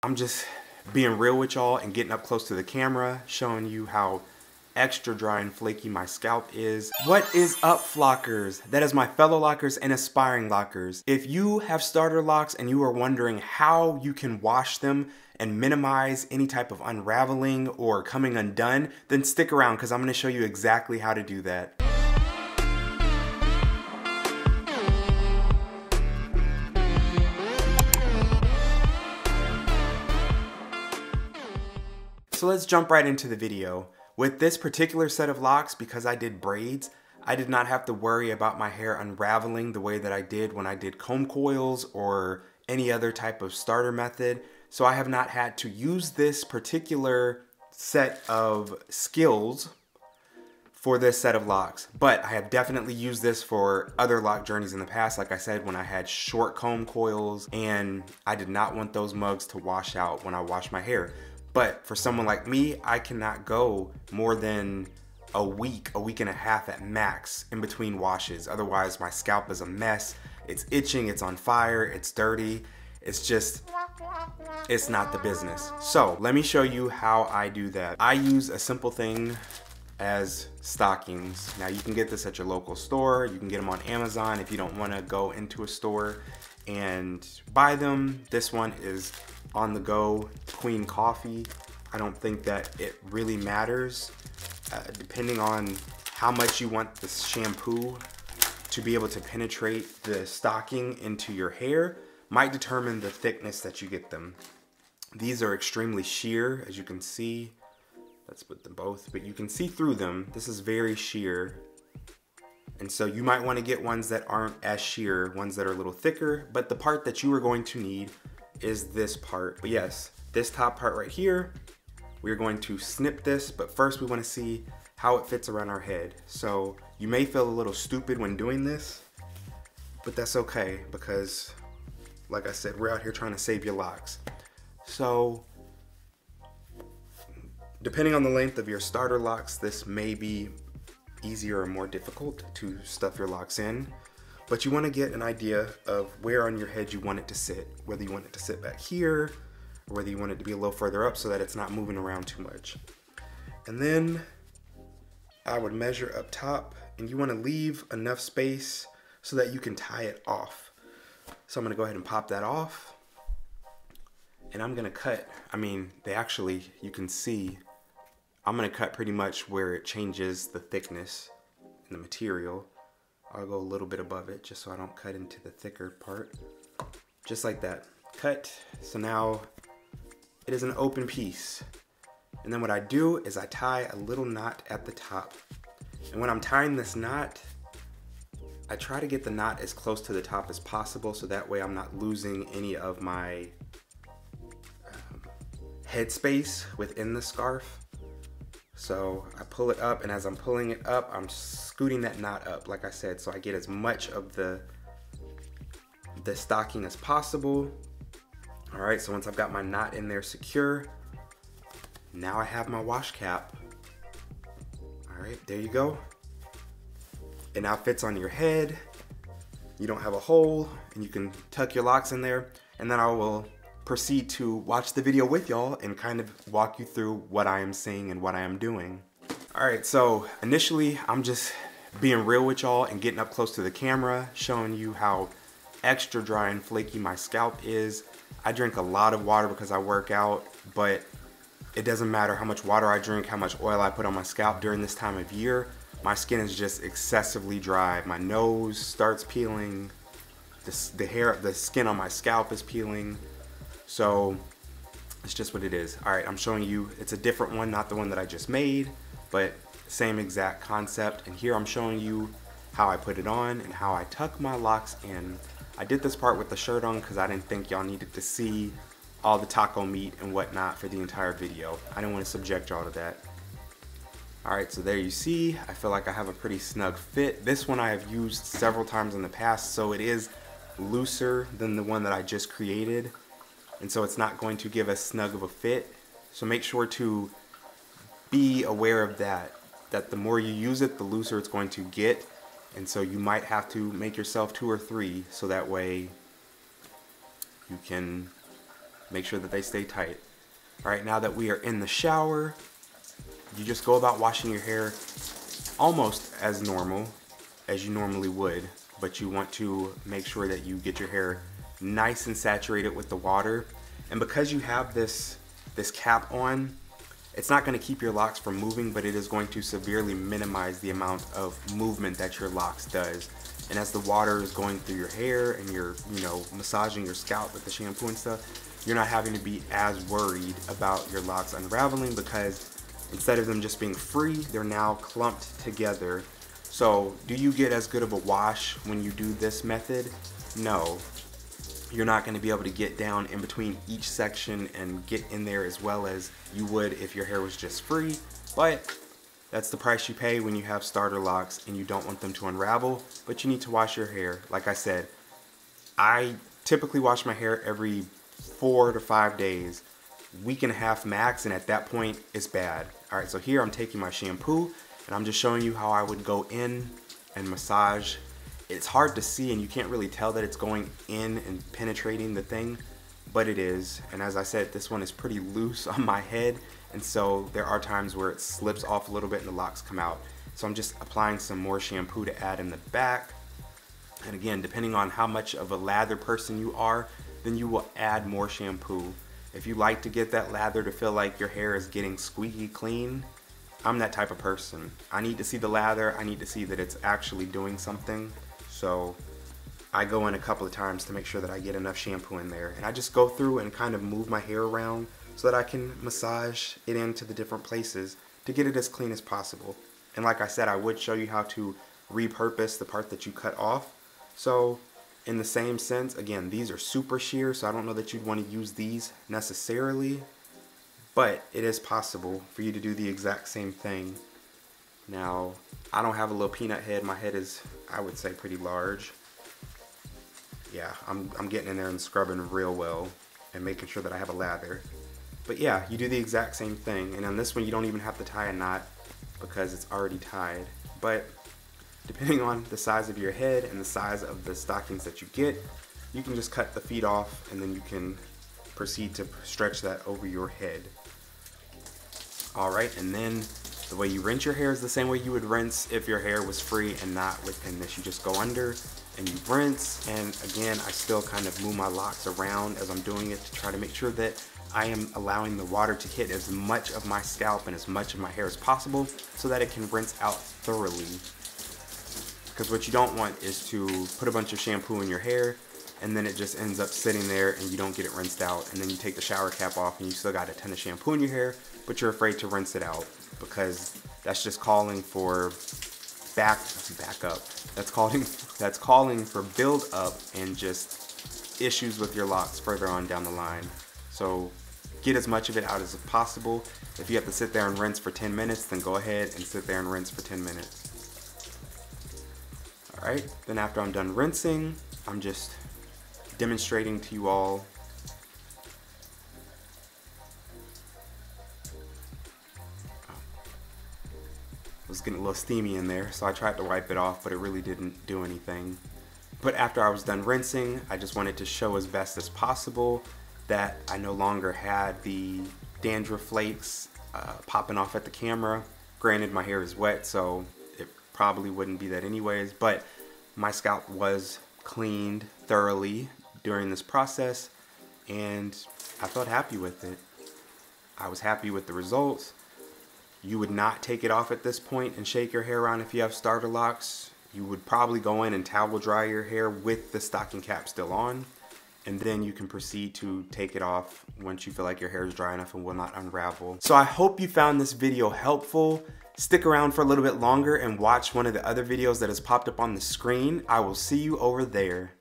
I'm just being real with y'all and getting up close to the camera, showing you how extra dry and flaky my scalp is. What is up, FLocers? That is my fellow lockers and aspiring lockers. If you have starter locks and you are wondering how you can wash them and minimize any type of unraveling or coming undone, then stick around because I'm going to show you exactly how to do that. So let's jump right into the video. With this particular set of locks, because I did braids, I did not have to worry about my hair unraveling the way that I did when I did comb coils or any other type of starter method. So I have not had to use this particular set of skills for this set of locks. But I have definitely used this for other lock journeys in the past. Like I said, when I had short comb coils and I did not want those mugs to wash out when I wash my hair. But for someone like me, I cannot go more than a week and a half at max in between washes. Otherwise, my scalp is a mess. It's itching, it's on fire, it's dirty. It's not the business. So let me show you how I do that. I use a simple thing as stockings. Now you can get this at your local store. You can get them on Amazon if you don't want to go into a store and buy them. This one is on the go Queen Coffee. I don't think that it really matters. Depending on how much you want the shampoo to be able to penetrate the stocking into your hair might determine the thickness that you get them. These are extremely sheer, as you can see. Let's put them both, but you can see through them. This is very sheer. And so you might want to get ones that aren't as sheer, ones that are a little thicker, but the part that you are going to need is this part. But yes, this top part right here, we're going to snip this, but first we want to see how it fits around our head. So you may feel a little stupid when doing this, but that's okay because, like I said, we're out here trying to save your locks. So depending on the length of your starter locks, this may be easier or more difficult to stuff your locks in. But you want to get an idea of where on your head you want it to sit, whether you want it to sit back here, or whether you want it to be a little further up so that it's not moving around too much. And then I would measure up top, and you want to leave enough space so that you can tie it off. So I'm going to go ahead and pop that off. And I'm going to cut, you can see, I'm going to cut pretty much where it changes the thickness in the material. I'll go a little bit above it just so I don't cut into the thicker part. Just like that. Cut. So now it is an open piece. And then what I do is I tie a little knot at the top. And when I'm tying this knot, I try to get the knot as close to the top as possible so that way I'm not losing any of my headspace within the scarf. So I pull it up, and as I'm pulling it up, I'm scooting that knot up, like I said, so I get as much of the stocking as possible. All right, so once I've got my knot in there secure, now I have my wash cap. All right, there you go. It now fits on your head. You don't have a hole, and you can tuck your locks in there, and then I will proceed to watch the video with y'all and kind of walk you through what I am saying and what I am doing. Alright, so initially I'm just being real with y'all and getting up close to the camera, showing you how extra dry and flaky my scalp is. I drink a lot of water because I work out, but it doesn't matter how much water I drink, how much oil I put on my scalp during this time of year. My skin is just excessively dry. My nose starts peeling, the skin on my scalp is peeling. So it's just what it is. All right, I'm showing you, it's a different one, not the one that I just made, but same exact concept. And here I'm showing you how I put it on and how I tuck my locks in. I did this part with the shirt on because I didn't think y'all needed to see all the taco meat and whatnot for the entire video. I didn't want to subject y'all to that. All right, so there you see, I feel like I have a pretty snug fit. This one I have used several times in the past, so it is looser than the one that I just created. And so it's not going to give as snug of a fit. So make sure to be aware of that the more you use it, the looser it's going to get. And so you might have to make yourself 2 or 3 so that way you can make sure that they stay tight. All right, now that we are in the shower, you just go about washing your hair almost as normal as you normally would, but you want to make sure that you get your hair nice and saturated with the water. And because you have this cap on, it's not going to keep your locks from moving, but it is going to severely minimize the amount of movement that your locks does. And as the water is going through your hair and you're, massaging your scalp with the shampoo and stuff, you're not having to be as worried about your locks unraveling, because instead of them just being free, they're now clumped together. So do you get as good of a wash when you do this method? No. You're not going to be able to get down in between each section and get in there as well as you would if your hair was just free, but that's the price you pay when you have starter locks and you don't want them to unravel, but you need to wash your hair. Like I said, I typically wash my hair every 4 to 5 days, week and a half max, and at that point it's bad. All right, so here I'm taking my shampoo and I'm just showing you how I would go in and massage. It's hard to see and you can't really tell that it's going in and penetrating the thing, but it is. And as I said, this one is pretty loose on my head, and so there are times where it slips off a little bit and the locks come out. So I'm just applying some more shampoo to add in the back. And again, depending on how much of a lather person you are, then you will add more shampoo. If you like to get that lather to feel like your hair is getting squeaky clean, I'm that type of person. I need to see the lather, I need to see that it's actually doing something. So I go in a couple of times to make sure that I get enough shampoo in there. And I just go through and kind of move my hair around so that I can massage it into the different places to get it as clean as possible. And like I said, I would show you how to repurpose the part that you cut off. So in the same sense, again, these are super sheer, so I don't know that you'd want to use these necessarily, but it is possible for you to do the exact same thing. Now, I don't have a little peanut head. My head is, I would say, pretty large. Yeah, I'm getting in there and scrubbing real well and making sure that I have a lather. But yeah, you do the exact same thing. And on this one, you don't even have to tie a knot because it's already tied. But depending on the size of your head and the size of the stockings that you get, you can just cut the feet off and then you can proceed to stretch that over your head. All right, and then the way you rinse your hair is the same way you would rinse if your hair was free and not within this. You just go under and you rinse, and again, I still kind of move my locks around as I'm doing it to try to make sure that I am allowing the water to hit as much of my scalp and as much of my hair as possible so that it can rinse out thoroughly. Because what you don't want is to put a bunch of shampoo in your hair and then it just ends up sitting there and you don't get it rinsed out, and then you take the shower cap off and you still got a ton of shampoo in your hair, but you're afraid to rinse it out because that's just calling for back up. That's calling for build up and just issues with your locks further on down the line. So get as much of it out as possible. If you have to sit there and rinse for 10 minutes, then go ahead and sit there and rinse for 10 minutes. All right, then after I'm done rinsing, I'm just demonstrating to you all it was getting a little steamy in there, so I tried to wipe it off, but it really didn't do anything. But after I was done rinsing, I just wanted to show as best as possible that I no longer had the dandruff flakes popping off at the camera. Granted, my hair is wet, so it probably wouldn't be that anyways, but my scalp was cleaned thoroughly during this process, and I felt happy with it. I was happy with the results. You would not take it off at this point and shake your hair around if you have starter locks. You would probably go in and towel dry your hair with the stocking cap still on, and then you can proceed to take it off once you feel like your hair is dry enough and will not unravel. So I hope you found this video helpful. Stick around for a little bit longer and watch one of the other videos that has popped up on the screen. I will see you over there.